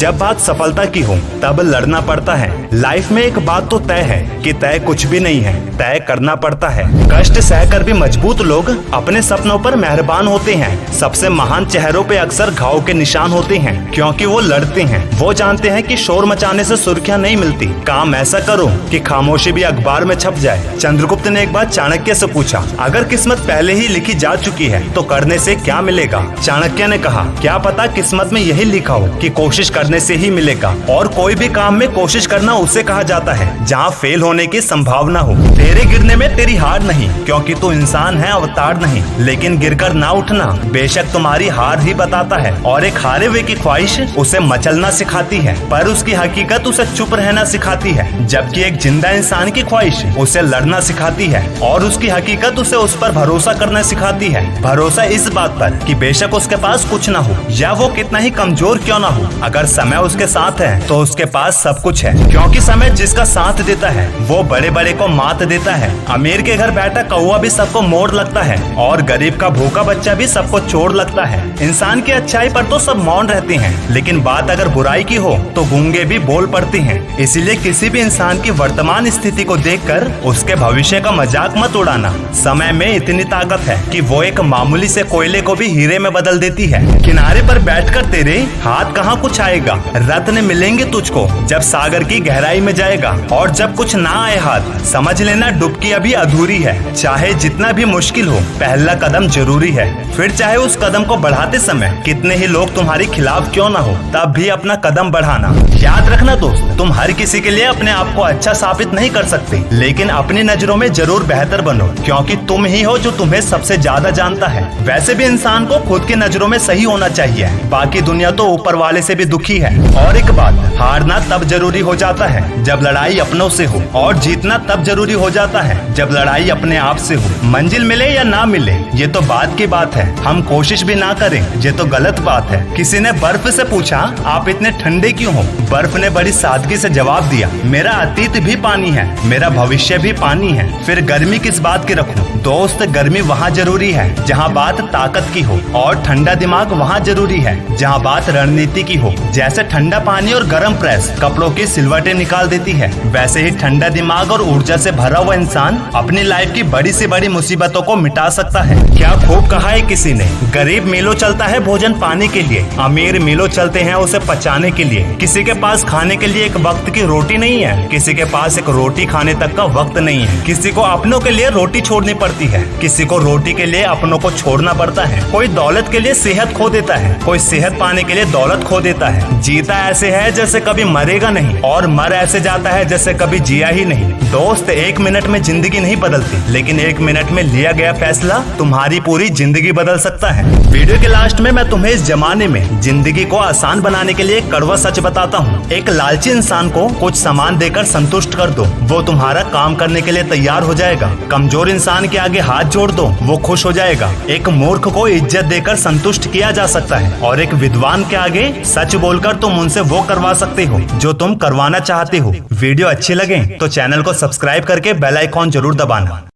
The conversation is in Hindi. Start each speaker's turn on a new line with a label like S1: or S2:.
S1: जब बात सफलता की हो तब लड़ना पड़ता है। लाइफ में एक बात तो तय है कि तय कुछ भी नहीं है, तय करना पड़ता है। कष्ट सहकर भी मजबूत लोग अपने सपनों पर मेहरबान होते हैं। सबसे महान चेहरों पे अक्सर घाव के निशान होते हैं, क्योंकि वो लड़ते हैं। वो जानते हैं कि शोर मचाने से सुर्खियां नहीं मिलती। काम ऐसा करो कि खामोशी भी अखबार में छप जाए। चंद्रगुप्त ने एक बार चाणक्य से पूछा, अगर किस्मत पहले ही लिखी जा चुकी है तो करने से क्या मिलेगा? चाणक्य ने कहा, क्या पता किस्मत में यही लिखा हो कि कोशिश करने से ही मिलेगा। और कोई भी काम में कोशिश करना उसे कहा जाता है जहाँ फेल होने की संभावना हो। तेरे गिरने में तेरी हार नहीं, क्योंकि तू इंसान है, अवतार नहीं। लेकिन गिरकर ना उठना बेशक तुम्हारी हार ही बताता है। और एक हारे हुए की ख्वाहिश उसे मचलना सिखाती है, पर उसकी हकीकत उसे चुप रहना सिखाती है। जबकि एक जिंदा इंसान की ख्वाहिश उसे लड़ना सिखाती है, और उसकी हकीकत उसे उस पर भरोसा करना सिखाती है। भरोसा इस बात पर कि बेशक उसके पास कुछ न हो या वो कितना ही कमजोर क्यों न हो, अगर समय उसके साथ है तो उसके पास सब कुछ है। क्योंकि समय जिसका साथ देता है वो बड़े बड़े को मात देता है। अमीर के घर बैठा कौवा भी सबको मोर लगता है, और गरीब का भूखा बच्चा भी सबको चोर लगता है। इंसान की अच्छाई पर तो सब मौन रहते हैं, लेकिन बात अगर बुराई की हो तो गूंगे भी बोल पड़ते हैं। इसीलिए किसी भी इंसान की वर्तमान स्थिति को देखकर उसके भविष्य का मजाक मत उड़ाना। समय में इतनी ताकत है कि वो एक मामूली से कोयले को भी हीरे में बदल देती है। किनारे पर बैठकर तेरे हाथ कहाँ कुछ आएगा, रत्न मिलेंगे तुझको जब सागर की गहराई में जाएगा। और जब कुछ ना आए हाथ, समझ लेना डुबकी अभी अधूरी है। चाहे जितना भी मुश्किल हो, पहला कदम जरूरी है। फिर चाहे उस कदम को बढ़ाते समय कितने ही लोग तुम्हारे खिलाफ क्यों ना हो, तब भी अपना कदम बढ़ाना। याद रखना दोस्त, तुम हर किसी के लिए अपने आप को अच्छा साबित नहीं कर सकते, लेकिन अपनी नजरों में जरूर बेहतर बनो, क्योंकि तुम ही हो जो तुम्हें सबसे ज्यादा जानता है। वैसे भी इंसान को खुद की नजरों में सही होना चाहिए, बाकी दुनिया तो ऊपर वाले से भी दुखी है। और एक बात, हारना तब जरूरी हो जाता है जब लड़ाई अपनों से हो, और जीतना तब जरूरी हो जाता है जब लड़ाई अपने आप से हो। मंजिल मिले या ना मिले ये तो बात की बात है, हम कोशिश भी ना करें ये तो गलत बात है। किसी ने बर्फ से पूछा, आप इतने ठंडे क्यों हो? बर्फ ने बड़ी सादगी से जवाब दिया, मेरा अतीत भी पानी है, मेरा भविष्य भी पानी है, फिर गर्मी किस बात की रखूं? दोस्त, गर्मी वहाँ जरूरी है जहाँ बात ताकत की हो, और ठंडा दिमाग वहाँ जरूरी है जहाँ बात रणनीति की हो। जैसे ठंडा पानी और गर्म प्रेस कपड़ों की सिलवटें निकाल देती है, वैसे ही ठंडा दिमाग और ऊर्जा से भरा हुआ इंसान अपनी लाइफ की बड़ी से बड़ी मुसीबतों को मिटा सकता है। क्या खूब कहा है किसी ने, गरीब मीलों चलता है भोजन पाने के लिए, अमीर मीलों चलते हैं उसे पचाने के लिए। किसी के पास खाने के लिए एक वक्त की रोटी नहीं है, किसी के पास एक रोटी खाने तक का वक्त नहीं है। किसी को अपनों के लिए रोटी छोड़नी पड़ती है, किसी को रोटी के लिए अपनों को छोड़ना पड़ता है। कोई दौलत के लिए सेहत खो देता है, कोई सेहत पाने के लिए दौलत खो देता है। जीता ऐसे है जैसे कभी मरेगा नहीं, और मर ऐसे जाता है जैसे कभी जिया ही नहीं। दोस्त, एक मिनट में जिंदगी नहीं बदलती, लेकिन एक मिनट में लिया गया फैसला तुम्हारी पूरी जिंदगी बदल सकता है। वीडियो के लास्ट में मैं तुम्हें इस जमाने में जिंदगी को आसान बनाने के लिए एक कड़वा सच बताता हूँ। एक लालची इंसान को कुछ सामान देकर संतुष्ट कर दो, वो तुम्हारा काम करने के लिए तैयार हो जाएगा। कमजोर इंसान के आगे हाथ जोड़ दो, वो खुश हो जाएगा। एक मूर्ख को इज्जत देकर संतुष्ट किया जा सकता है, और एक विद्वान के आगे सच बोलकर तुम उनसे वो करवा सकते हो जो तुम करवाना चाहते हो। वीडियो अच्छी लगे तो चैनल को सब्सक्राइब करके बेल आइकॉन जरूर दबाना।